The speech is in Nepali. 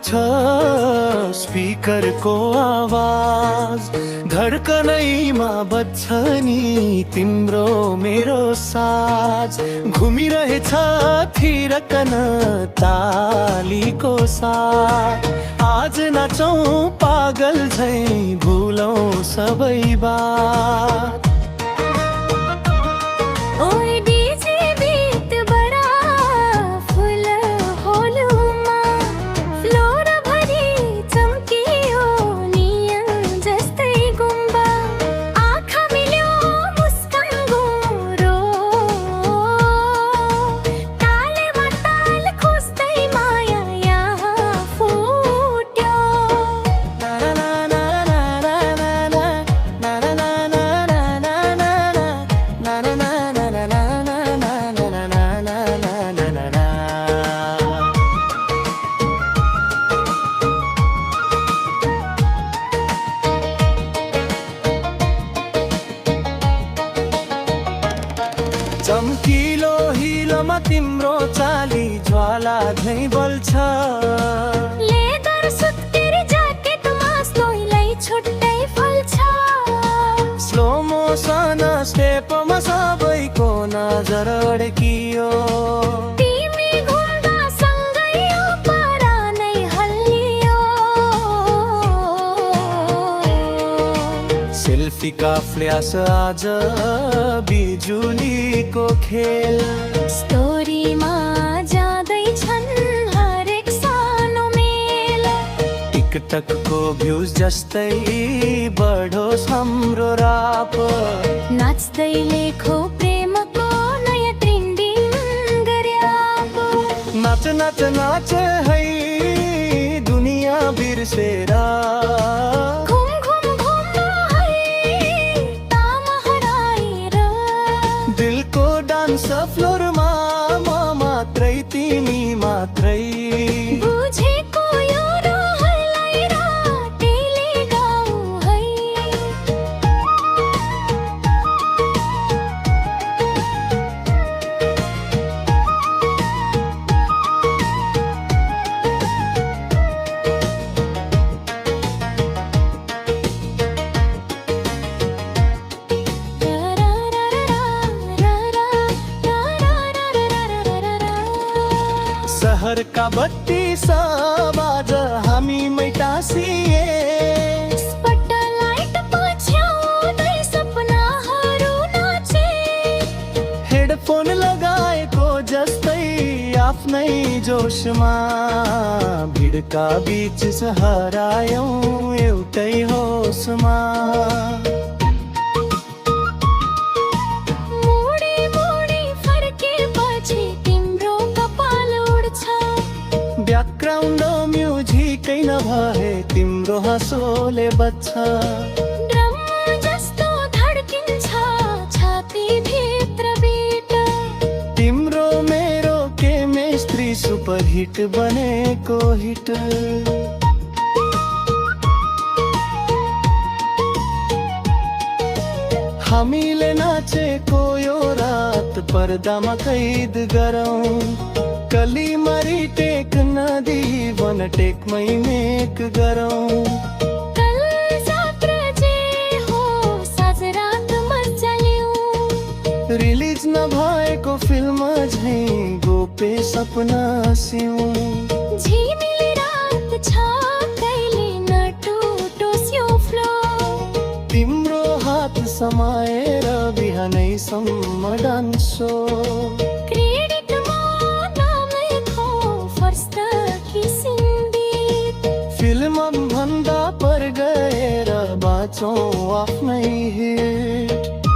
छ स्पिकरको आवाज, धड्कनैमा बज्छ नि तिम्रो मेरो साज। घुमिरहेछ थिरकन तालीको साथ, आज नाचौँ पागल झैं भुलौँ सबै बात। ओए डीजे बीत बडा फुल होलुमा, फ्लोर भरि चम्कियो नियन जस्तै गुम्बा। आँखा मिल्यो मुस्कान गोरो, तालमा ताल खोज्दै माया यहाँ फुट्यो। चम्किलो हिलोमा तिम्रो चाली ज्वाला झैं बल्छ। लेदर सुत्केरी ज्याकेटमा स्लोइलाई छुट्टै फल्छ। स्लो मोसन स्टेपमा सबैको नजर अड्कियो। तिमी घुम्दा सँगै यो परानै हल्लियो। सेल्फीका फ्ल्यास आज बिजुलीको खेल। स्टोरीमा जाँदैछन् हरेक सानो मेल। टिकटकको भ्युज जस्तै बढोस् हाम्रो राप। नाच्दै लेखो प्रेमको नयाँ ट्रेन्डिङ गर्याप। नाच नाच नाच है दुनियाँ बिर्सेर। घुम घुम घुम्नु है तामा हराएर। दिलको डान्स फ्लोरमा म मात्रै तिमी मात्रै। बुझेको यो रहरलाई रातेले गाउँ है। सहरका बत्ती सब आज हामीमै टाँसिए। स्पटलाइट पछ्याउँदै सपनाहरू नाचे। हेडफोन लगाएको जस्तै आफ्नै जोसमा, भिडका बीच हरायौँ एउटै होसमा। मुडी मुडी फर्केपछि तिम्रो कपाल उड्छ। ब्याकग्राउन्ड म्युजिकै नभए तिम्रो हाँसोले बज्छ। ड्रम जस्तो धड्किन्छ छातीभित्र बिट। तिम्रो मेरो केमेस्ट्री सुपर हिट बनेको हिट। हामीले नाचेको यो रात पर्दामा कैद गरौँ। कलीमा रिटेक नदी वन टेकमै मेक गरौँ। कल जात्रा जे हो साँझ रात मजा लिउँ। रिलिज नभएको फिल्म झैं गोपे सपना सिउँ। झिमिली रात छ कहिले नटुटोस् यो फ्लो। तिम्रो हात समाएर बिहानैसम्म डान्सो। क्रेडिटमा नाम लेखो फर्स्ट किसिम। फिल्म भन्दा पर गएर बाँचौँ आफ्नै हिट।